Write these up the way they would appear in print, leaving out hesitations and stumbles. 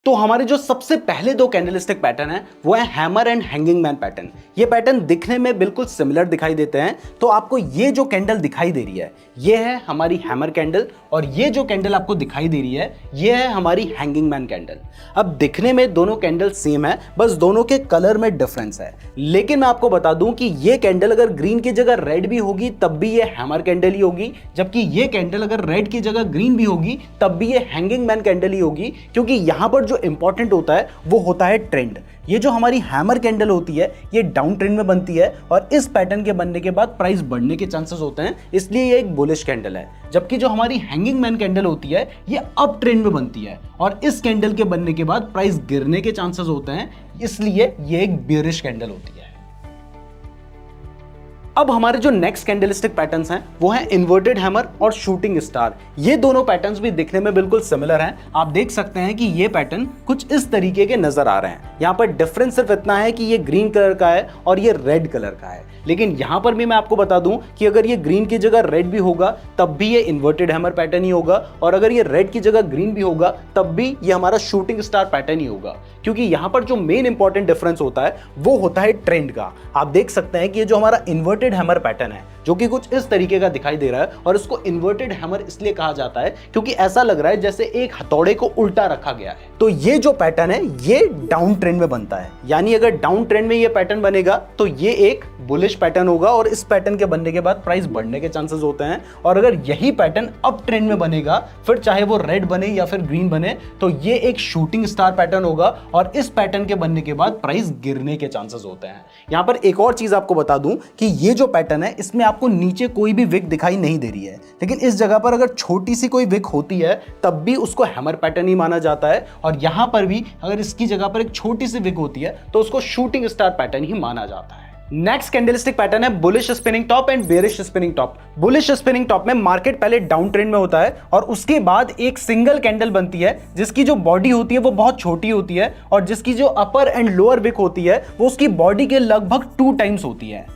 तो हमारे जो सबसे पहले दो कैंडलस्टिक पैटर्न है वो है hammer and hanging man pattern. ये पैटर्न दिखने में बिल्कुल सिमिलर दिखाई देते हैं। तो आपको ये जो कैंडल दिखाई दे रही है ये है हमारी हैमर कैंडल और ये जो कैंडल आपको दिखाई दे रही है ये है हमारी हैंगिंग मैन कैंडल। अब दिखने में दोनों कैंडल सेम है, बस दोनों के कलर में डिफरेंस है। लेकिन मैं आपको बता दूं कि ये कैंडल अगर ग्रीन की जगह रेड भी होगी तब भी ये हैमर कैंडल ही होगी, जबकि ये कैंडल अगर रेड की जगह ग्रीन भी होगी तब भी ये हैंगिंग मैन कैंडल ही होगी। क्योंकि यहां पर जो इंपॉर्टेंट होता है वो होता है ट्रेंड। ये जो हमारी हैमर कैंडल होती है ये डाउन ट्रेंड में बनती है और इस पैटर्न के बनने के बाद प्राइस बढ़ने के चांसेस होते हैं, इसलिए ये एक बुलिश कैंडल है। जबकि जो हमारी हैंगिंग मैन कैंडल होती है ये अप ट्रेंड में बनती है और इस कैंडल के बनने के बाद प्राइस गिरने के चांसेस होते हैं, इसलिए ये एक बेयरिश कैंडल होती है। अब हमारे जो नेक्स्ट कैंडलस्टिक पैटर्न्स हैं वो हैं इन्वर्टेड हैमर और शूटिंग स्टार। ये दोनों पैटर्न्स भी दिखने में बिल्कुल सिमिलर हैं। आप देख सकते हैं कि ये पैटर्न कुछ इस तरीके के नजर आ रहे हैं। यहाँ पर डिफरेंस सिर्फ इतना है कि ये ग्रीन कलर का है और ये रेड कलर का है। लेकिन यहाँ पर भी मैं आपको बता दूं कि अगर ये ग्रीन की जगह रेड भी होगा तब भी ये इन्वर्टेड हैमर पैटर्न ही होगा, और अगर ये रेड की जगह ग्रीन भी होगा तब भी ये हमारा शूटिंग स्टार पैटर्न ही होगा। क्योंकि यहाँ पर जो मेन इंपॉर्टेंट डिफरेंस होता है वो होता है ट्रेंड का। आप देख सकते हैं कि ये जो हमारा इन्वर्टेड हैमर पैटर्न है जो कि कुछ इस तरीके का दिखाई दे रहा है, और इसको इन्वर्टेड हैमर इसलिए कहा जाता है क्योंकि ऐसा लग रहा है जैसे एक हथौड़े को उल्टा रखा गया है। तो ये जो पैटर्न है ये डाउन ट्रेंड में बनता है, यानी अगर डाउन ट्रेंड में ये पैटर्न बनेगा तो ये एक बुलिश पैटर्न होगा और इस पैटर्न के बनने के बाद प्राइस बढ़ने के चांसेस होते हैं। और अगर यही पैटर्न अप ट्रेंड में बनेगा, फिर चाहे वो रेड बने या फिर ग्रीन बने, तो ये एक शूटिंग स्टार पैटर्न होगा और इस पैटर्न के बनने के बाद प्राइस गिरने के चांसेस होते हैं। यहां पर एक और चीज आपको बता दूं कि ये जो पैटर्न है इसमें आपको नीचे कोई भी विक दिखाई नहीं दे रही है, लेकिन इस जगह पर अगर छोटी सी कोई विक होती है तब भी उसको हैमर पैटर्न ही माना जाता है, और यहां पर भी अगर इसकी जगह पर एक छोटी सी विक होती है तो उसको शूटिंग स्टार पैटर्न ही माना जाता है। नेक्स्ट कैंडलस्टिक पैटर्न है bullish spinning top and bearish spinning top. Bullish spinning top में मार्केट पहले डाउन ट्रेंड में होता है और उसके बाद एक सिंगल कैंडल बनती है जिसकी जो बॉडी होती है वो बहुत छोटी होती है, और जिसकी जो अपर एंड लोअर विक होती है वो उसकी बॉडी के लगभग 2 टाइम्स होती है।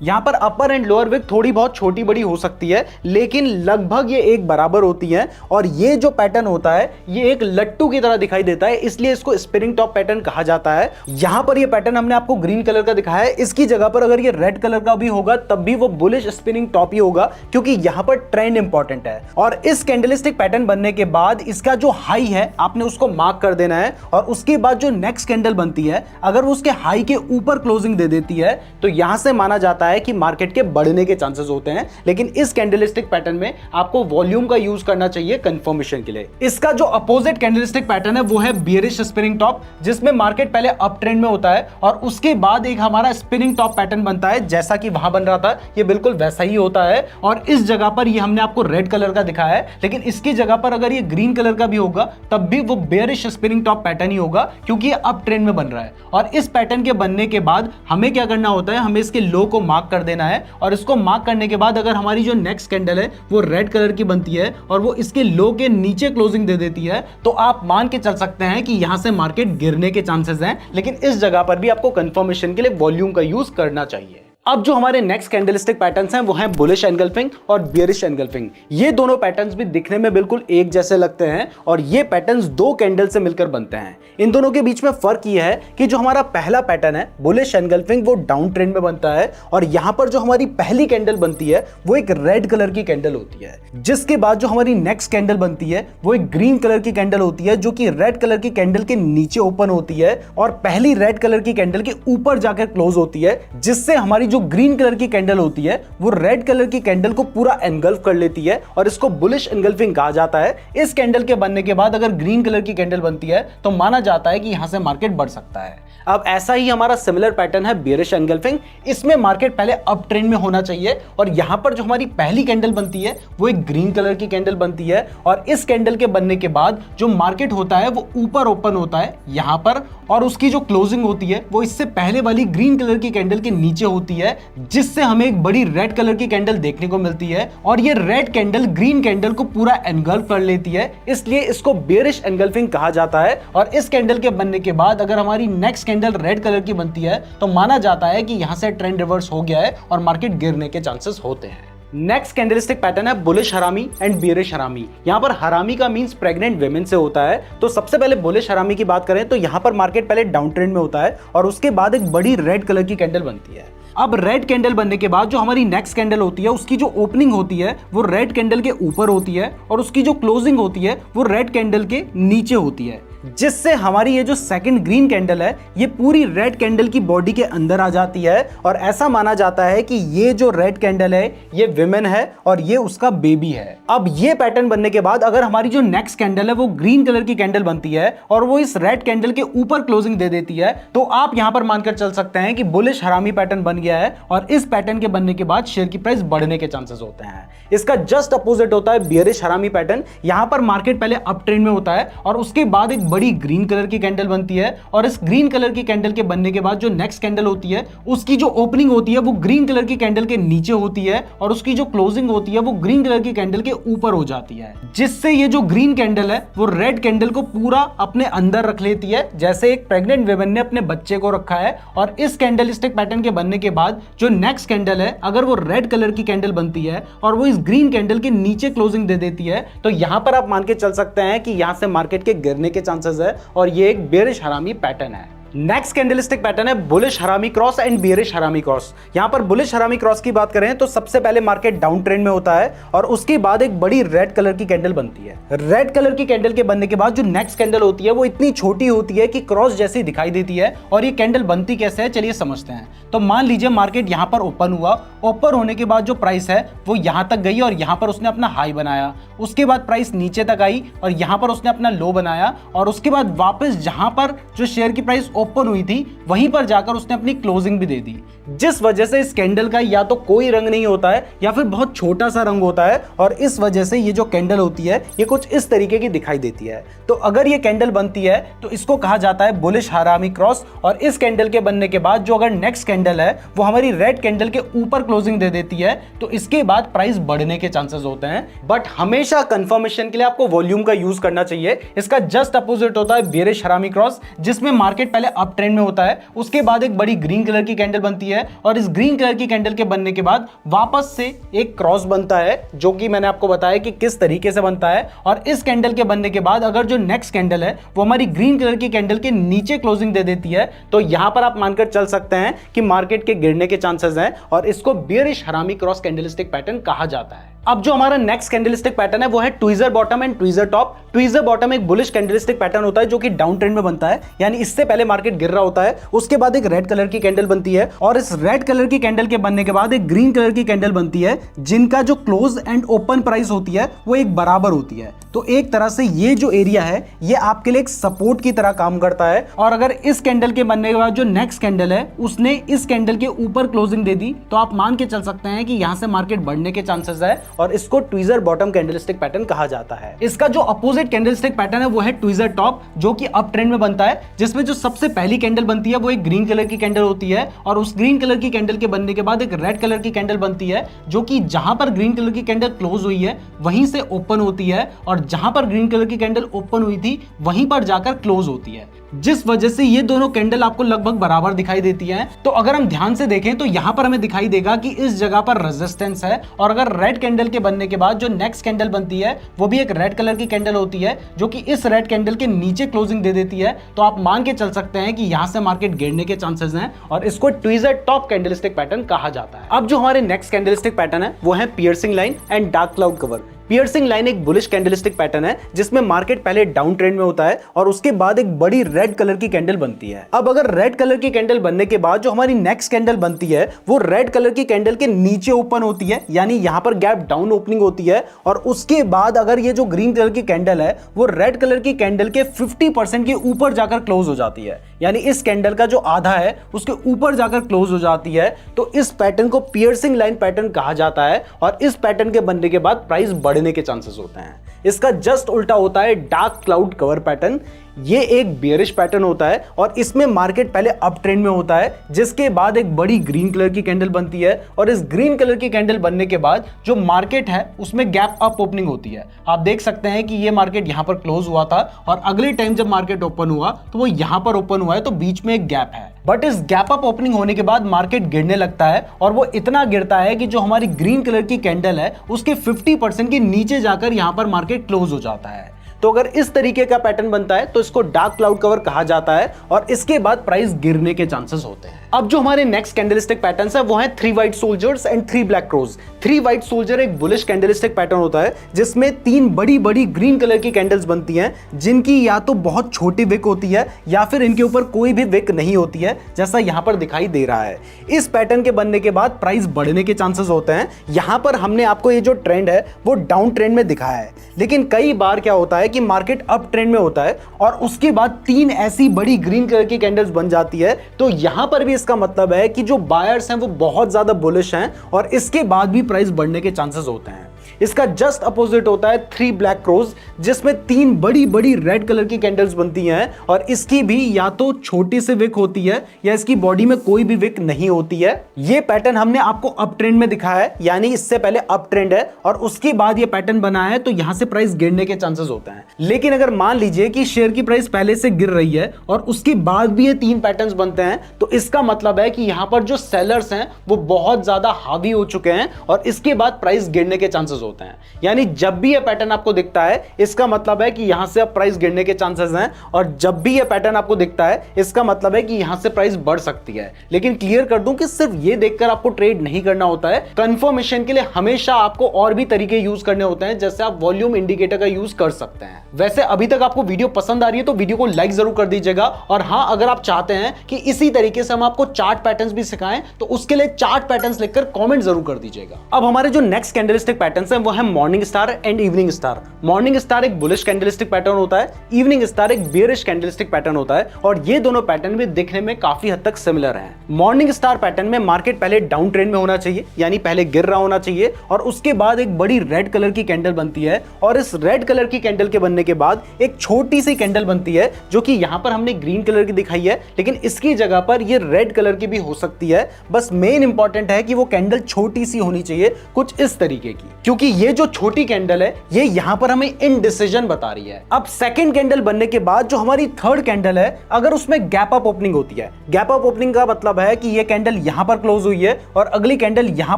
यहां पर अपर एंड लोअर विक थोड़ी बहुत छोटी बड़ी हो सकती है, लेकिन लगभग ये एक बराबर होती है। और ये जो पैटर्न होता है ये एक लट्टू की तरह दिखाई देता है, इसलिए इसको स्पिनिंग टॉप पैटर्न कहा जाता है। यहां पर ये पैटर्न हमने आपको ग्रीन कलर का दिखाया है, इसकी जगह पर अगर ये रेड कलर का भी होगा तब भी वो बुलिश स्पिनिंग टॉप ही होगा, क्योंकि यहां पर ट्रेंड इंपॉर्टेंट है। और इस कैंडलस्टिक पैटर्न बनने के बाद इसका जो हाई है आपने उसको मार्क कर देना है, और उसके बाद जो नेक्स्ट कैंडल बनती है अगर उसके हाई के ऊपर क्लोजिंग दे देती है तो यहां से माना जाता है कि मार्केट के बढ़ने के चांसेस होते हैं। लेकिन इस कैंडलस्टिक पैटर्न में आपको वॉल्यूम का यूज करना चाहिए कंफर्मेशन के लिए। इसका जो अपोजिट कैंडलस्टिक पैटर्न है वो है बेयरिश स्पिनिंग टॉप, जिसमें मार्केट पहले अप ट्रेंड में होता है और उसके बाद एक हमारा स्पिनिंग टॉप पैटर्न बनता है, जैसा कि वहां बन रहा था ये बिल्कुल वैसा ही होता है। और इस जगह पर ये हमने आपको रेड कलर का दिखाया है, लेकिन इसकी जगह पर अगर ये ग्रीन कलर का भी होगा तब भी वो बेयरिश स्पिनिंग टॉप पैटर्न ही होगा, क्योंकि ये अप ट्रेंड में बन रहा है। और इस पैटर्न के बनने के बाद हमें क्या करना होता है, हमें इसके लो को मार्क कर देना है, और इसको मार्क करने के बाद अगर हमारी जो नेक्स्ट कैंडल है वो रेड कलर की बनती है और वो इसके लो के नीचे क्लोजिंग दे देती है, तो आप मान के चल सकते हैं कि यहां से मार्केट गिरने के चांसेस हैं। लेकिन इस जगह पर भी आपको कंफर्मेशन के लिए वॉल्यूम का यूज करना चाहिए। अब जो हमारे नेक्स्ट कैंडलस्टिक पैटर्न्स हैं वो हैं बुलिश एनगल्फिंग और बेयरिश एनगल्फिंग। ये दोनों पैटर्न्स भी दिखने में बिल्कुल एक जैसे लगते हैं और ये पैटर्न्स 2 कैंडल से मिलकर बनते हैं। इन दोनों के बीच में फर्क ये है कि जो हमारा पहला पैटर्न है बुलिश एनगल्फिंग वो डाउन ट्रेंड में बनता है, और यहां पर जो हमारी पहली कैंडल बनती है वो एक रेड कलर की कैंडल होती है, जिसके बाद जो हमारी नेक्स्ट कैंडल बनती है वो एक ग्रीन कलर की कैंडल होती है, जो कि रेड कलर की कैंडल के नीचे ओपन होती है और पहली रेड कलर की कैंडल के ऊपर जाकर क्लोज होती है, जिससे हमारी जो ग्रीन कलर की कैंडल होती है वो रेड कलर की कैंडल को पूरा एनगल्फ कर लेती है, और इसको बुलिश एनगल्फिंग कहा जाता है। इस कैंडल के बनने के बाद अगर ग्रीन कलर की कैंडल बनती है तो माना जाता है कि यहां से मार्केट बढ़ सकता है। अब ऐसा ही हमारा सिमिलर पैटर्न है बेयरिश एनगल्फिंग। इसमें मार्केट पहले अप ट्रेंड में होना चाहिए, और यहां पर जो हमारी पहली कैंडल बनती है वो एक ग्रीन कलर की कैंडल बनती है, और इस कैंडल के बनने के बाद जो मार्केट होता है वो ऊपर ओपन होता है यहां पर, और उसकी जो क्लोजिंग होती है वो इससे पहले वाली ग्रीन कलर की कैंडल के नीचे होती है, जिससे हमें एक बड़ी रेड कलर की कैंडल देखने को मिलती है, और ये रेड कैंडल ग्रीन कैंडल को पूरा एनगल्फ कर लेती है, इसलिए इसको बेयरिश एनगल्फिंग कहा जाता है। और इस कैंडल के बनने के बाद अगर हमारी नेक्स्ट कैंडल रेड कलर की बनती है तो माना जाता है कि यहां से ट्रेंड रिवर्स हो गया है और मार्केट गिरने के चांसेस होते हैं। नेक्स्ट कैंडलस्टिक पैटर्न है बुलिश हरामी एंड बियरिश हरामी। यहाँ पर हरामी का मींस प्रेग्नेंट विमेन से होता है। तो सबसे पहले बुलिश हरामी की बात करें तो यहाँ पर मार्केट पहले डाउन ट्रेंड में होता है और उसके बाद एक बड़ी रेड कलर की कैंडल बनती है। अब रेड कैंडल बनने के बाद जो हमारी नेक्स्ट कैंडल होती है उसकी जो ओपनिंग होती है वो रेड कैंडल के ऊपर होती है और उसकी जो क्लोजिंग होती है वो रेड कैंडल के नीचे होती है, जिससे हमारी ये जो सेकंड ग्रीन कैंडल है ये पूरी रेड कैंडल की बॉडी के अंदर आ जाती है और ऐसा माना जाता है कि ये जो रेड कैंडल है ये विमेन है और ये उसका बेबी है। अब ये पैटर्न बनने के बाद अगर हमारी जो नेक्स्ट कैंडल है वो ग्रीन कलर की कैंडल बनती है और वो इस रेड कैंडल के ऊपर क्लोजिंग दे देती है तो आप यहां पर मानकर चल सकते हैं कि बुलिश हरामी पैटर्न बन गया है और इस पैटर्न के बनने के बाद शेयर की प्राइस बढ़ने के चांसेस होते हैं। इसका जस्ट अपोजिट होता है बियरिश हरामी पैटर्न। यहां पर मार्केट पहले अप ट्रेंड में होता है और उसके बाद एक बड़ी ग्रीन कलर की कैंडल बनती है और इस ग्रीन कलर की कैंडल के बनने के बाद जो नेक्स्ट कैंडल होती है उसकी जो ओपनिंग होती है वो ग्रीन कलर की कैंडल के नीचे होती है और उसकी जो क्लोजिंग होती है वो ग्रीन कलर की कैंडल के ऊपर हो जाती है, जिससे ये जो ग्रीन कैंडल है वो रेड कैंडल को पूरा अपने अंदर रख लेती है, जैसे एक प्रेग्नेंट वुमन ने अपने बच्चे को रखा है। और इस कैंडलस्टिक पैटर्न के बनने के बाद जो नेक्स्ट कैंडल है अगर वो रेड कलर की कैंडल बनती है और वो इस ग्रीन कैंडल के नीचे क्लोजिंग दे देती है तो यहां पर आप मान के चल सकते हैं कि यहां से मार्केट के गिरने के चांसेस है और ये एक बेरिश हरामी पैटर्न है। नेक्स्ट कैंडलस्टिक पैटर्न है बुलिश हरामी क्रॉस एंड बियरिश हरामी क्रॉस। यहां पर बुलिश हरामी क्रॉस की बात करें तो सबसे पहले मार्केट डाउन ट्रेंड में होता है और उसके बाद एक बड़ी रेड कलर की कैंडल बनती है। रेड कलर की कैंडल के बनने के बाद जो नेक्स्ट कैंडल होती है वो इतनी छोटी होती है कि क्रॉस जैसी दिखाई देती है। और ये कैंडल बनती कैसे है चलिए समझते हैं। तो मान लीजिए मार्केट यहां पर ओपन हुआ, ओपन होने के बाद जो प्राइस है वो यहां तक गई और यहां पर उसने अपना हाई बनाया, उसके बाद प्राइस नीचे तक आई और यहां पर उसने अपना लो बनाया और उसके बाद वापस जहां पर जो शेयर की प्राइस ओपन हुई थी वहीं पर जाकर उसने अपनी क्लोजिंग भी दे दी, जिस वजह से इस कैंडल का या तो कोई रंग नहीं होता है या फिर बहुत छोटा सा रंग होता है और इस वजह से ये जो कैंडल होती है ये कुछ इस तरीके की दिखाई देती है। तो अगर ये कैंडल बनती है तो इसको कहा जाता है बुलिश हरामी क्रॉस। और इस कैंडल के बनने के बाद जो अगर नेक्स्ट कैंडल है वो हमारी रेड कैंडल के ऊपर क्लोजिंग दे देती है तो इसके बाद प्राइस बढ़ने के चांसेस होते हैं। बट हमेशा कंफर्मेशन के लिए आपको वॉल्यूम का यूज करना चाहिए। इसका जस्ट अपोजिट होता है बियरिश हरामी क्रॉस, जिसमें मार्केट पहले अप ट्रेंड में होता है, उसके बाद एक बड़ी ग्रीन कलर की कैंडल बनती है और इस ग्रीन कलर की कैंडल के बनने के बाद वापस से एक क्रॉस बनता है, जो कि मैंने आपको बताया कि किस तरीके से बनता है। और इस कैंडल के बनने के बाद अगर जो नेक्स्ट कैंडल है वो हमारी ग्रीन कलर की कैंडल के नीचे क्लोजिंग दे देती है तो यहां पर आप मानकर चल सकते हैं कि मार्केट के गिरने के चांसेस हैं और इसको बियरिश हरामी क्रॉस कैंडलस्टिक पैटर्न कहा जाता है। अब जो हमारा नेक्स्ट कैंडलस्टिक पैटर्न है वो है tweezer bottom and tweezer top. Tweezer bottom एक बुलिश कैंडलस्टिक पैटर्न होता है जो कि डाउन ट्रेंड में बनता है, यानी इससे पहले मार्केट गिर रहा होता है, उसके बाद एक रेड कलर की कैंडल बनती है और इस रेड कलर की कैंडल के बनने के बाद एक ग्रीन कलर की कैंडल बनती है, जिनका जो क्लोज एंड ओपन प्राइस होती है वो एक बराबर होती है। तो एक तरह से ये जो एरिया है ये आपके लिए एक सपोर्ट की तरह काम करता है। और अगर इस कैंडल के बनने के बाद जो नेक्स्ट कैंडल है उसने इस कैंडल के ऊपर क्लोजिंग दे दी तो आप मान के चल सकते हैं कि यहां से मार्केट बढ़ने के चांसेस है और इसको ट्वीजर बॉटम कैंडलस्टिक पैटर्न कहा जाता है। इसका जो अपोजिट कैंडलस्टिक पैटर्न है वो है ट्वीजर टॉप, जो कि अप ट्रेंड में बनता है, जिसमें जो सबसे पहली कैंडल बनती है वो एक ग्रीन कलर की कैंडल होती है और उस ग्रीन कलर की कैंडल के बनने के बाद एक रेड कलर की कैंडल बनती है, जो कि जहां पर ग्रीन कलर की कैंडल क्लोज हुई है वहीं से ओपन होती है और जहां पर ग्रीन कलर की कैंडल ओपन हुई थी वहीं पर जाकर क्लोज होती है, जिस वजह से ये दोनों कैंडल आपको लगभग बराबर दिखाई देती हैं। तो अगर हम ध्यान से देखें तो यहां पर हमें दिखाई देगा कि इस जगह पर रेजिस्टेंस है और अगर रेड कैंडल के बनने के बाद जो नेक्स्ट कैंडल बनती है वो भी एक रेड कलर की कैंडल होती है, जो कि इस रेड कैंडल के नीचे क्लोजिंग दे देती है, तो आप मान के चल सकते हैं कि यहां से मार्केट गिरने के चांसेस हैं और इसको ट्वीजर टॉप कैंडलस्टिक पैटर्न कहा जाता है। अब जो हमारे नेक्स्ट कैंडलस्टिक पैटर्न है वो है piercing line and dark cloud cover. Piercing line एक बुलिश कैंडलस्टिक पैटर्न है जिसमें मार्केट पहले डाउन ट्रेंड में होता है और उसके बाद एक बड़ी रेड कलर की कैंडल बनती है। अब अगर रेड कलर की कैंडल बनने के बाद जो हमारी नेक्स्ट कैंडल बनती है वो रेड कलर की कैंडल के नीचे ओपन होती है, यानी यहां पर गैप डाउन ओपनिंग होती है और उसके बाद अगर ये जो ग्रीन कलर की कैंडल है वो रेड कलर की कैंडल के 50% के ऊपर जाकर क्लोज हो जाती है, यानी इस कैंडल का जो आधा है उसके ऊपर जाकर क्लोज हो जाती है, तो इस पैटर्न को पियर्सिंग लाइन पैटर्न कहा जाता है और इस पैटर्न के बनने के बाद प्राइस बढ़ने के चांसेस होते हैं। इसका जस्ट उल्टा होता है डार्क क्लाउड कवर पैटर्न। ये एक बेयरिश पैटर्न होता है और इसमें मार्केट पहले अप ट्रेंड में होता है, जिसके बाद एक बड़ी ग्रीन कलर की कैंडल बनती है और इस ग्रीन कलर की कैंडल बनने के बाद जो मार्केट है उसमें गैप अप ओपनिंग होती है। आप देख सकते हैं कि ये मार्केट यहां पर क्लोज हुआ था और अगले टाइम जब मार्केट ओपन हुआ तो वो यहां पर ओपन हुआ है तो बीच में एक गैप है, बट इस गैप अप ओपनिंग होने के बाद मार्केट गिरने लगता है और वो इतना गिरता है कि जो हमारी ग्रीन कलर की कैंडल है उसके 50% के नीचे जाकर यहां पर मार्केट क्लोज हो जाता है। तो अगर इस तरीके का पैटर्न बनता है तो इसको डार्क क्लाउड कवर कहा जाता है और इसके बाद प्राइस गिरने के चांसेस होते हैं। अब जो हमारे नेक्स्ट कैंडलस्टिक पैटर्न्स है वो है 3 white soldiers and 3 black crows. 3 white soldier एक बुलिश कैंडलस्टिक पैटर्न होता है जिसमें 3 बड़ी बड़ी ग्रीन कलर की कैंडल्स बनती हैं जिनकी या तो बहुत छोटी विक होती है या फिर इनके ऊपर कोई भी विक नहीं होती है, जैसा यहां पर दिखाई दे रहा है। इस पैटर्न के बनने के बाद प्राइस बढ़ने के चांसेस होते हैं। यहां पर हमने आपको ये जो ट्रेंड है वो डाउन ट्रेंड में दिखाया है, लेकिन कई बार क्या होता है कि मार्केट अप ट्रेंड में होता है और उसके बाद 3 ऐसी बड़ी ग्रीन कलर की कैंडल्स बन जाती है। तो यहां पर भी इसका मतलब है कि जो बायर्स हैं वो बहुत ज्यादा बुलिश हैं और इसके बाद भी प्राइस बढ़ने के चांसेस होते हैं। इसका जस्ट अपोजिट होता है 3 ब्लैक क्रोज जिसमें 3 बड़ी बड़ी रेड कलर की कैंडल्स बनती हैं और इसकी भी या तो छोटी सी विक होती है या इसकी बॉडी में कोई भी विक नहीं होती है। ये पैटर्न हमने आपको अप ट्रेंड में दिखाया है, यानी इससे पहले अप ट्रेंड है और उसके बाद ये पैटर्न बना है तो यहां से प्राइस गिरने के चांसेस होते हैं। लेकिन अगर मान लीजिए कि शेयर की प्राइस पहले से गिर रही है और उसके बाद भी ये 3 पैटर्न्स बनते हैं तो इसका मतलब है कि यहां पर जो सेलर्स हैं वो बहुत ज्यादा हावी हो चुके हैं और इसके बाद प्राइस गिरने के चांसेस होते हैं। यानी जब भी ये पैटर्न आपको दिखता है इसका मतलब है कि यहां से अब प्राइस गिरने के चांसेस हैं और जब भी ये पैटर्न आपको दिखता है इसका मतलब है कि यहां से प्राइस बढ़ सकती है। लेकिन क्लियर कर दूं कि सिर्फ ये देखकर आपको ट्रेड नहीं करना होता है, कंफर्मेशन के लिए हमेशा आपको और भी तरीके यूज करने होते हैं, जैसे आप वॉल्यूम इंडिकेटर का यूज कर सकते हैं। वैसे अभी तक आपको वीडियो पसंद आ रही है तो वीडियो को लाइक जरूर कर दीजिएगा और हां, अगर आप चाहते हैं कि इसी तरीके से हम आपको चार्ट पैटर्न्स भी सिखाएं तो उसके लिए चार्ट पैटर्न्स लिखकर कमेंट जरूर कर दीजिएगा। अब हमारे जो नेक्स्ट कैंडलस्टिक पैटर्न्स हैं वो है morning star and evening star. Morning star एक बुलिश कैंडलस्टिक पैटर्न होता है, इवनिंग स्टार एक बेयरिश कैंडलस्टिक पैटर्न होता है और ये दोनों पैटर्न भी दिखने में काफी हद तक सिमिलर हैं। मॉर्निंग स्टार पैटर्न में मार्केट पहले डाउन ट्रेंड में होना चाहिए, यानी पहले गिर रहा होना चाहिए और उसके बाद एक बड़ी रेड कलर की कैंडल बनती है और इस रेड कलर की कैंडल के बनने के बाद एक छोटी सी कैंडल बनती है जो कि यहां पर हमने ग्रीन कलर की दिखाई है, लेकिन इसकी जगह पर ये रेड कलर की भी हो सकती है। बस मेन इंपॉर्टेंट है कि वो कैंडल छोटी सी होनी चाहिए, कुछ इस तरीके की, क्योंकि ये जो छोटी कैंडल है ये यहां पर हमें इनडिसीजन बता रही है। अब सेकंड कैंडल बनने के बाद जो हमारी थर्ड कैंडल है अगर उसमें गैप अप ओपनिंग होती है, गैप अप ओपनिंग का मतलब है कि ये कैंडल यहां पर क्लोज हुई है और अगली कैंडल यहां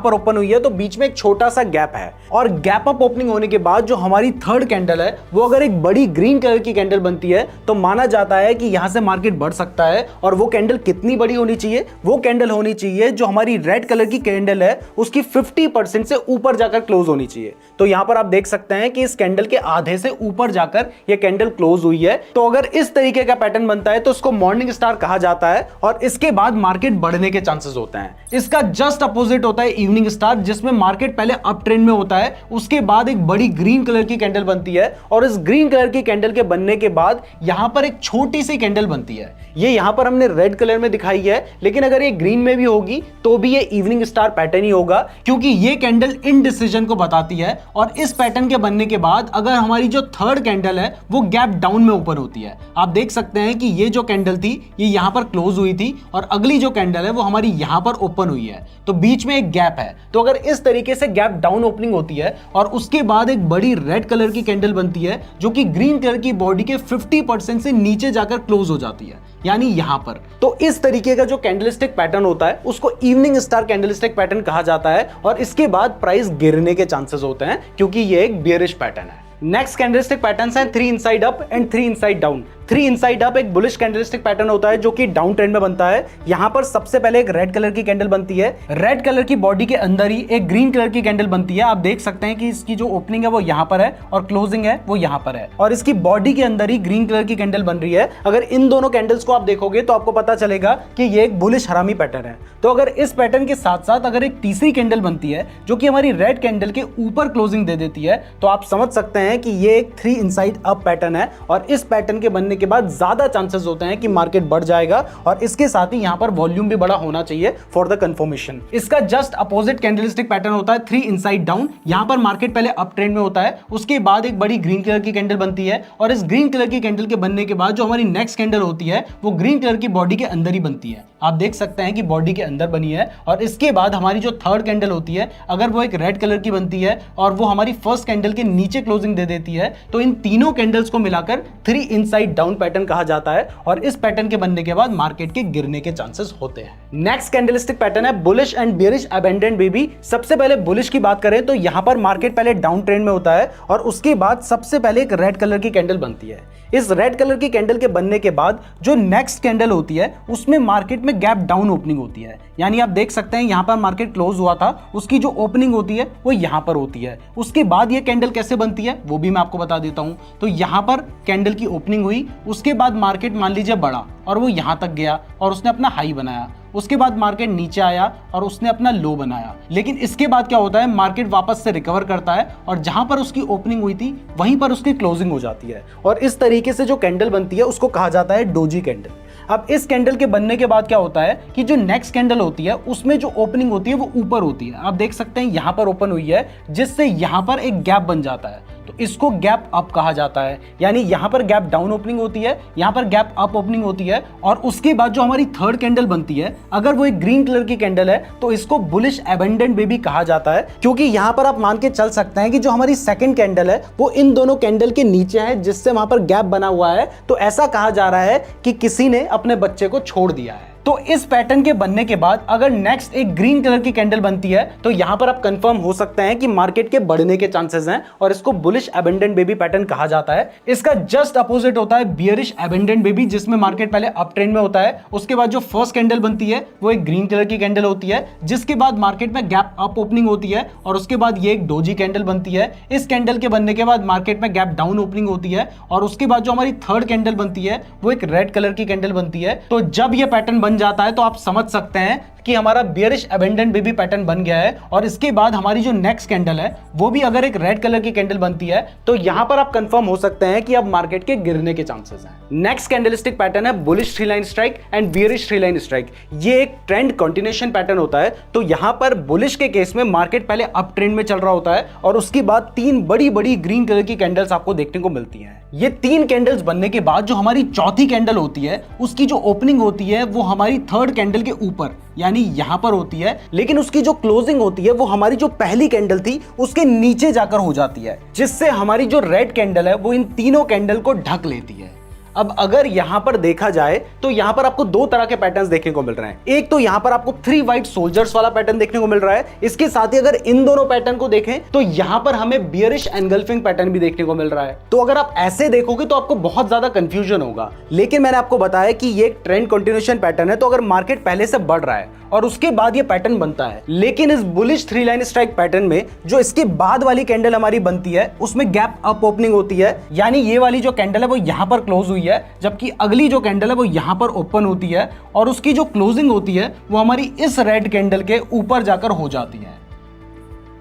पर ओपन हुई है तो बीच में एक छोटा सा गैप है और गैप अप ओपनिंग होने के बाद जो हमारी थर्ड कैंडल है वो अगर एक बड़ी ग्रीन कलर की कैंडल बनती है तो माना जाता है कि यहां से मार्केट बढ़ सकता है। और वो कैंडल कितनी बड़ी होनी चाहिए? वो कैंडल होनी चाहिए जो हमारी रेड कलर की कैंडल है उसकी 50% से ऊपर जाकर क्लोज होनी चाहिए। तो यहां पर आप देख सकते हैं कि इस कैंडल के आधे से ऊपर जाकर यह कैंडल क्लोज हुई है। तो अगर इस तरीके का पैटर्न बनता है तो इसको मॉर्निंग स्टार कहा जाता है और इसके बाद मार्केट बढ़ने के चांसेस होते हैं। इसका जस्ट अपोजिट होता है इवनिंग स्टार, जिसमें मार्केट पहले अप ट्रेंड में होता है, उसके बाद एक बड़ी ग्रीन कलर की कैंडल बनती है और इस ग्रीन कलर की कैंडल के बनने के बाद यहां पर एक छोटी सी कैंडल बनती है। ये यहां पर हमने रेड कलर में दिखाई है, लेकिन अगर ये ग्रीन में भी होगी तो भी ये इवनिंग स्टार पैटर्न ही होगा, क्योंकि ये कैंडल इनडिसीजन को बताती है। और इस पैटर्न के बनने के बाद अगर हमारी जो थर्ड कैंडल है वो गैप डाउन में ओपन होती है, आप देख सकते हैं कि ये जो कैंडल थी ये यहां पर क्लोज हुई थी और अगली जो कैंडल है वो हमारी यहां पर ओपन हुई है, तो बीच में एक गैप है। तो अगर इस तरीके से गैप डाउन ओपनिंग होती है और उसके बाद एक बड़ी रेड कलर की कैंडल बनती है जो कि ग्रीन कलर की बॉडी के 50% से नीचे जाकर क्लोज हो जाती है, यानी यहां पर, तो इस तरीके का जो कैंडलस्टिक पैटर्न होता है उसको इवनिंग स्टार कैंडलस्टिक पैटर्न कहा जाता है और इसके बाद प्राइस गिरने के चांसेस होते हैं क्योंकि ये एक बेयरिश पैटर्न है। नेक्स्ट कैंडलस्टिक पैटर्न्स हैं 3 inside up and 3 inside down. 3 inside up एक बुलिश कैंडलस्टिक पैटर्न होता है जो कि डाउन ट्रेंड में बनता है। यहां पर सबसे पहले एक रेड कलर की कैंडल बनती है, रेड कलर की बॉडी के अंदर ही एक ग्रीन कलर की कैंडल बनती है। आप देख सकते हैं कि इसकी जो ओपनिंग है वो यहां पर है और क्लोजिंग है वो यहां पर है और इसकी बॉडी के अंदर ही ग्रीन कलर की कैंडल बन रही है। अगर इन दोनों कैंडल्स को आप देखोगे तो आपको पता चलेगा कि ये एक बुलिश हरामी पैटर्न है। तो अगर इस पैटर्न के साथ साथ अगर एक तीसरी कैंडल बनती है जो कि हमारी रेड कैंडल के ऊपर क्लोजिंग दे देती है तो आप समझ सकते हैं कि ये एक 3 इनसाइड अप पैटर्न है और इस पैटर्न के बनने के बाद ज्यादा चांसेस होते हैं कि मार्केट बढ़ जाएगा और इसके साथ ही यहां पर वॉल्यूम भी बड़ा होना चाहिए फॉर द कंफर्मेशन। इसका जस्ट अपोजिट कैंडलस्टिक पैटर्न होता है 3 इनसाइड डाउन। यहां पर मार्केट पहले अप ट्रेंड में होता है, उसके बाद एक बड़ी ग्रीन कलर की कैंडल बनती है और इस ग्रीन कलर की कैंडल के बनने के बाद जो हमारी नेक्स्ट कैंडल होती है वो ग्रीन कलर की बॉडी के अंदर ही बनती है। आप देख सकते हैं कि बॉडी के अंदर बनी है और इसके बाद हमारी जो थर्ड कैंडल होती है अगर वो एक रेड कलर की बनती है और वो हमारी फर्स्ट कैंडल के नीचे क्लोजिंग दे देती है तो इन तीनों कैंडल्स को मिलाकर 3 इनसाइड डाउन डाउन पैटर्न कहा जाता है और इस पैटर्न के बनने के बाद मार्केट के गिरने के चांसेस होते हैं। नेक्स्ट कैंडलस्टिक पैटर्न है bullish and bearish abandoned baby. सबसे पहले बुलिश की बात करें तो यहां पर मार्केट पहले डाउन ट्रेंड में होता है और उसके बाद सबसे पहले एक रेड कलर की कैंडल बनती है। इस रेड कलर की कैंडल के बनने के बाद जो नेक्स्ट कैंडल होती है उसमें मार्केट में गैप डाउन ओपनिंग होती है। यानी आप देख सकते हैं यहां पर मार्केट क्लोज हुआ था, उसकी जो ओपनिंग होती है वो यहां पर होती है। उसके बाद ये कैंडल कैसे बनती है वो भी मैं आपको बता देता हूं। तो यहां पर कैंडल की ओपनिंग हुई, उसके बाद मार्केट मान लीजिए बढ़ा और वो यहां तक गया और उसने अपना हाई बनाया। उसके बाद मार्केट नीचे आया और उसने अपना लो बनाया। लेकिन इसके बाद क्या होता है, मार्केट वापस से रिकवर करता है और जहां पर उसकी ओपनिंग हुई थी वहीं पर उसकी क्लोजिंग हो जाती है और इस तरीके से जो कैंडल बनती है उसको कहा जाता है डोजी कैंडल। अब इस कैंडल के बनने के बाद क्या होता है कि जो नेक्स्ट कैंडल होती है उसमें जो ओपनिंग होती है वो ऊपर होती है। आप देख सकते हैं यहां पर ओपन हुई है जिससे यहां पर एक गैप बन जाता है, तो इसको गैप अप कहा जाता है। यानी यहां पर गैप डाउन ओपनिंग होती है, यहां पर गैप अप ओपनिंग होती है और उसके बाद जो हमारी थर्ड कैंडल बनती है अगर वो एक ग्रीन कलर की कैंडल है तो इसको बुलिश अबेंडेंट बेबी कहा जाता है, क्योंकि यहां पर आप मान के चल सकते हैं कि जो हमारी सेकंड कैंडल है वो इन दोनों कैंडल के नीचे है जिससे वहां पर गैप बना हुआ है। तो ऐसा कहा जा रहा है कि किसी ने अपने बच्चे को छोड़ दिया है। तो इस पैटर्न के बनने के बाद अगर नेक्स्ट एक ग्रीन कलर की कैंडल बनती है तो यहां पर आप कंफर्म हो सकते हैं कि मार्केट के बढ़ने के चांसेस हैं और इसको बुलिश अबेंडेंट बेबी पैटर्न कहा जाता है। इसका जस्ट अपोजिट होता है बियरिश अबेंडेंट बेबी, जिसमें मार्केट पहले अप ट्रेंड में होता है। उसके बाद जो फर्स्ट कैंडल बनती है वो एक ग्रीन कलर की कैंडल होती है, जिसके बाद मार्केट में गैप अप ओपनिंग होती है और उसके बाद ये एक डोजी कैंडल बनती है। इस कैंडल के बनने के बाद मार्केट में गैप डाउन ओपनिंग होती है और उसके बाद जो हमारी थर्ड कैंडल बनती है वो एक रेड कलर की कैंडल बनती है। तो जब ये पैटर्न बन जाता है तो आप समझ सकते हैं कि हमारा बियरिश अबेंडेंट बेबी पैटर्न बन गया है। और इसके बाद हमारी जो नेक्स्ट कैंडल है वो भी अगर एक रेड कलर की कैंडल बनती है तो यहां पर आप कंफर्म हो सकते हैं कि अब मार्केट के गिरने के चांसेस हैं। नेक्स्ट कैंडलस्टिक पैटर्न है bullish three line strike and bearish three line strike. ये एक ट्रेंड कंटिन्यूएशन पैटर्न होता है। तो यहां पर बुलिश के केस में मार्केट पहले अप ट्रेंड में चल रहा होता है और उसके बाद तीन बड़ी बड़ी ग्रीन कलर की कैंडल्स आपको देखने को मिलती हैं। ये तीन कैंडल्स बनने के बाद जो हमारी चौथी कैंडल होती है उसकी जो ओपनिंग होती है वो हमारी थर्ड कैंडल के ऊपर यानी यहां पर होती है, लेकिन उसकी जो क्लोजिंग होती है वो हमारी जो पहली कैंडल थी उसके नीचे जाकर हो जाती है, जिससे हमारी जो रेड कैंडल है वो इन तीनों कैंडल को ढक लेती है। अब अगर यहां पर देखा जाए तो यहां पर आपको दो तरह के पैटर्न्स देखने को मिल रहे हैं। एक तो यहां पर आपको 3 व्हाइट सोल्जर्स वाला पैटर्न देखने को मिल रहा है। इसके साथ ही अगर इन दोनों पैटर्न को देखें तो यहां पर हमें बियरिश एनगल्फिंग पैटर्न भी देखने को मिल रहा है। तो अगर आप ऐसे देखोगे तो आपको बहुत ज्यादा कंफ्यूजन होगा, लेकिन मैंने आपको बताया कि ये एक ट्रेंड कंटिन्यूएशन पैटर्न है। तो अगर मार्केट पहले से बढ़ रहा है और उसके बाद ये पैटर्न बनता है, लेकिन इस bullish three line strike pattern में जो इसके बाद वाली कैंडल हमारी बनती है उसमें गैप अप ओपनिंग होती है। यानी ये वाली जो कैंडल है वो यहां पर क्लोज हुई है, जबकि अगली जो कैंडल है वो यहां पर ओपन होती है और उसकी जो क्लोजिंग होती है वो हमारी इस रेड कैंडल के ऊपर जाकर हो जाती है।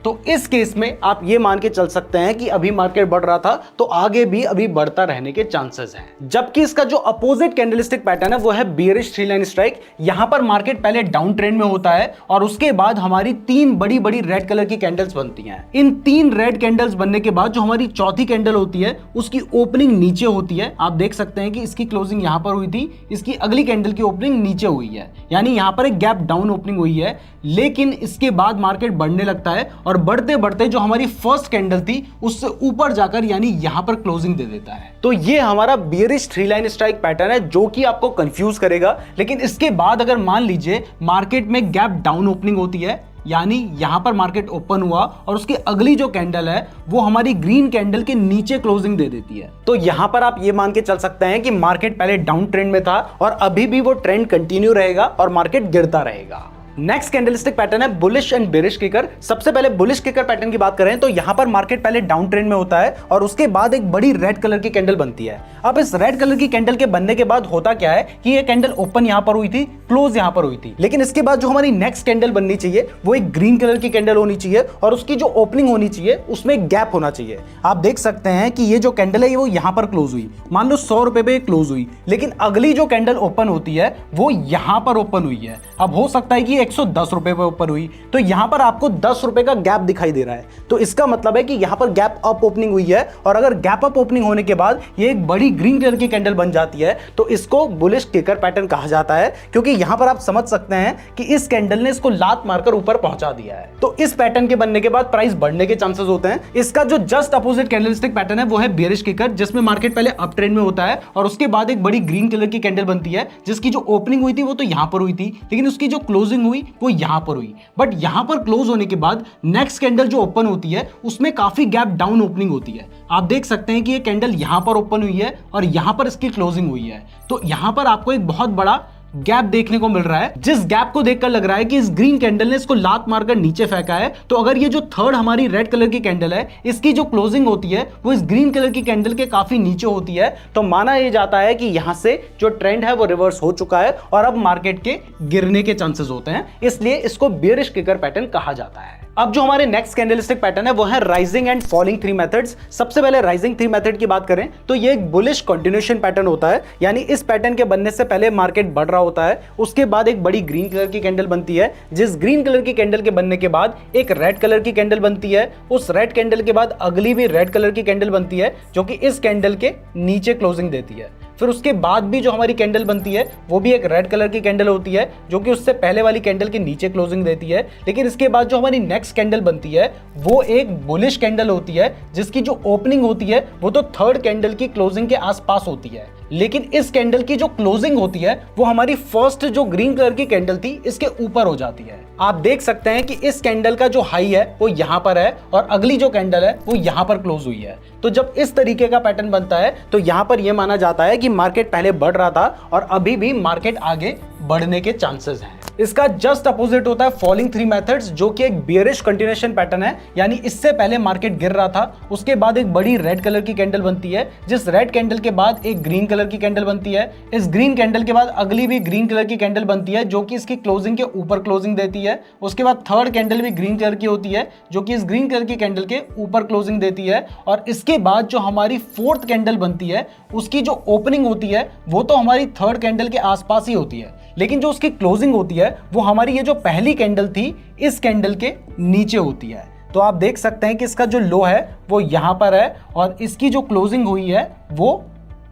तो इस केस में आप ये मान के चल सकते हैं कि अभी मार्केट बढ़ रहा था तो आगे भी अभी बढ़ता रहने के चांसेस हैं। जबकि इसका जो अपोजिट कैंडलस्टिक पैटर्न है वो है बियरिश थ्री लाइन स्ट्राइक। यहां पर मार्केट पहले डाउन ट्रेंड में होता है और उसके बाद हमारी तीन बड़ी बड़ी रेड कलर की कैंडल्स बनती हैं। इन तीन रेड कैंडल्स बनने के बाद जो हमारी चौथी कैंडल होती है उसकी ओपनिंग नीचे होती है। आप देख सकते हैं कि इसकी क्लोजिंग यहां पर हुई थी, इसकी अगली कैंडल की ओपनिंग नीचे हुई है, यानी यहां पर एक गैप डाउन ओपनिंग हुई है। लेकिन इसके बाद मार्केट बढ़ने लगता है और बढ़ते बढ़ते जो हमारी फर्स्ट कैंडल थी उससे ऊपर जाकर यानी यहां पर क्लोजिंग दे देता है। तो ये हमारा bearish three line strike pattern है जो कि आपको कंफ्यूज करेगा। लेकिन इसके बाद अगर मान लीजिए मार्केट में गैप डाउन ओपनिंग होती है, यानी यहां पर मार्केट ओपन हुआ और उसकी अगली जो कैंडल है वो हमारी ग्रीन कैंडल के नीचे क्लोजिंग दे देती है, तो यहां पर आप ये मान के चल सकते हैं कि मार्केट पहले डाउन ट्रेंड में था और अभी भी वो ट्रेंड कंटिन्यू रहेगा और मार्केट गिरता रहेगा। नेक्स्ट कैंडलस्टिक पैटर्न है बुलिश एंड बेरिश किकर। सबसे पहले बुलिश किकर पैटर्न की बात करें तो यहां पर मार्केट पहले डाउन ट्रेंड में होता है और उसके बाद एक बड़ी रेड कलर की कैंडल बनती है। अब इस रेड कलर की कैंडल के बनने के बाद होता क्या है कि ये कैंडल ओपन यहां पर हुई थी, क्लोज यहां पर हुई थी, लेकिन इसके बाद जो हमारी नेक्स्ट कैंडल बननी चाहिए वो एक ग्रीन कलर की कैंडल होनी चाहिए और उसकी जो ओपनिंग होनी चाहिए उसमें एक गैप होना चाहिए। आप देख सकते हैं कि ये जो कैंडल है वो यहां पर क्लोज हुई, मान लो 100 रुपए पे क्लोज हुई, लेकिन अगली जो कैंडल ओपन होती है वो यहां पर ओपन हुई है। अब हो सकता है कि 110 रुपए पे ऊपर हुई, तो यहां पर आपको 10 रुपए का गैप दिखाई दे रहा है, तो इसका मतलब है कि यहां पर गैप अप ओपनिंग हुई है। और अगर गैप अप ओपनिंग होने के बाद ये एक बड़ी ग्रीन कलर की कैंडल बन जाती है तो इसको बुलिश किकर पैटर्न कहा जाता है, क्योंकि यहां पर आप समझ सकते हैं कि इस कैंडल ने इसको लात मारकर ऊपर पहुंचा दिया है। तो इस पैटर्न के बनने के बाद प्राइस बढ़ने के चांसेस होते हैं। इसका जो जस्ट अपोजिट कैंडलस्टिक पैटर्न है वो है बेयरिश किकर, जिसमें मार्केट पहले अप ट्रेंड में होता है और उसके बाद एक बड़ी ग्रीन कलर की कैंडल बनती है, जिसकी जो ओपनिंग हुई थी वो तो यहां पर हुई थी, लेकिन उसकी जो क्लोजिंग हुई वो यहां पर हुई। बट यहां पर क्लोज होने के बाद नेक्स्ट कैंडल जो ओपन होती है उसमें काफी गैप डाउन ओपनिंग होती है। आप देख सकते हैं कि ये कैंडल यहां पर ओपन हुई है और यहां पर इसकी क्लोजिंग हुई है। तो यहां पर आपको एक बहुत बड़ा गैप देखने को मिल रहा है, जिस गैप को देखकर लग रहा है कि इस ग्रीन कैंडल ने इसको लात मारकर नीचे फेंका है। तो अगर ये जो थर्ड हमारी रेड कलर की कैंडल है, इसकी जो क्लोजिंग होती है वो इस ग्रीन कलर की कैंडल के काफी नीचे होती है, तो माना यह जाता है कि यहां से जो ट्रेंड है वो रिवर्स हो चुका है और अब मार्केट के गिरने के चांसेस होते हैं, इसलिए इसको बेयरिश किकर पैटर्न कहा जाता है। अब जो हमारे नेक्स्ट कैंडलस्टिक पैटर्न है वो है rising and falling three methods. सबसे पहले राइजिंग थ्री मेथड की बात करें तो ये एक बुलिश कंटिन्यूएशन पैटर्न होता है, यानी इस पैटर्न के बनने से पहले मार्केट बढ़ रहा होता है, उसके बाद एक बड़ी ग्रीन कलर की कैंडल बनती है, जिस ग्रीन कलर की कैंडल के बनने के बाद एक रेड कलर की कैंडल बनती है, उस रेड कैंडल के बाद अगली भी रेड कलर की कैंडल बनती है जो कि इस कैंडल के नीचे क्लोजिंग देती है। फिर उसके बाद भी जो हमारी कैंडल बनती है वो भी एक रेड कलर की कैंडल होती है जो कि उससे पहले वाली कैंडल के नीचे क्लोजिंग देती है। लेकिन इसके बाद जो हमारी नेक्स्ट कैंडल बनती है वो एक बुलिश कैंडल होती है, जिसकी जो ओपनिंग होती है वो तो थर्ड कैंडल की क्लोजिंग के आसपास होती है, लेकिन इस कैंडल की जो क्लोजिंग होती है वो हमारी फर्स्ट जो ग्रीन कलर की कैंडल थी इसके ऊपर हो जाती है। आप देख सकते हैं कि इस कैंडल का जो हाई है वो यहां पर है और अगली जो कैंडल है वो यहां पर क्लोज हुई है। तो जब इस तरीके का पैटर्न बनता है तो यहां पर यह माना जाता है कि मार्केट पहले बढ़ रहा था और अभी भी मार्केट आगे बढ़ने के चांसेस हैं। इसका जस्ट अपोजिट होता है फॉलिंग थ्री मेथड्स, जो कि एक बेयरिश कंटिन्यूएशन पैटर्न है, यानी इससे पहले मार्केट गिर रहा था, उसके बाद एक बड़ी रेड कलर की कैंडल बनती है, जिस रेड कैंडल के बाद एक ग्रीन कलर की कैंडल बनती है, इस ग्रीन कैंडल के बाद अगली भी ग्रीन कलर की कैंडल बनती है जो कि इसकी क्लोजिंग के ऊपर क्लोजिंग देती है, उसके बाद थर्ड कैंडल भी ग्रीन कलर की होती है जो कि इस ग्रीन कलर की कैंडल के ऊपर क्लोजिंग देती है, और इसके बाद जो हमारी फोर्थ कैंडल बनती है उसकी जो ओपनिंग होती है वो तो हमारी थर्ड कैंडल के आसपास ही होती है, लेकिन जो उसकी क्लोजिंग होती है वो हमारी ये जो पहली कैंडल थी इस कैंडल के नीचे होती है। तो आप देख सकते हैं कि इसका जो लो है वो यहां पर है और इसकी जो क्लोजिंग हुई है वो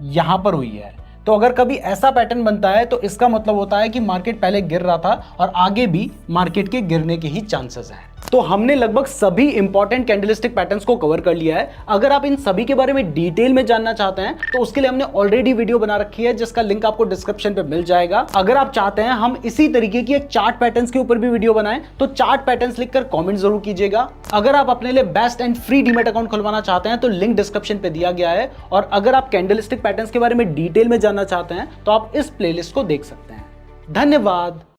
यहां पर हुई है। तो अगर कभी ऐसा पैटर्न बनता है तो इसका मतलब होता है कि मार्केट पहले गिर रहा था और आगे भी मार्केट के गिरने के ही चांसेस हैं। तो हमने लगभग सभी इंपॉर्टेंट कैंडलस्टिक पैटर्न्स को कवर कर लिया है। अगर आप इन सभी के बारे में डिटेल में जानना चाहते हैं तो उसके लिए हमने ऑलरेडी वीडियो बना रखी है, जिसका लिंक आपको डिस्क्रिप्शन पे मिल जाएगा। अगर आप चाहते हैं हम इसी तरीके की एक चार्ट पैटर्न्स के ऊपर भी वीडियो बनाएं तो चार्ट पैटर्न्स लिखकर कॉमेंट जरूर कीजिएगा। अगर आप अपने लिए best and free demat account खुलवाना चाहते हैं तो लिंक डिस्क्रिप्शन पे दिया गया है, और अगर आप कैंडलस्टिक पैटर्न्स के बारे में डिटेल में जानना चाहते हैं तो आप इस प्लेलिस्ट को देख सकते हैं। धन्यवाद।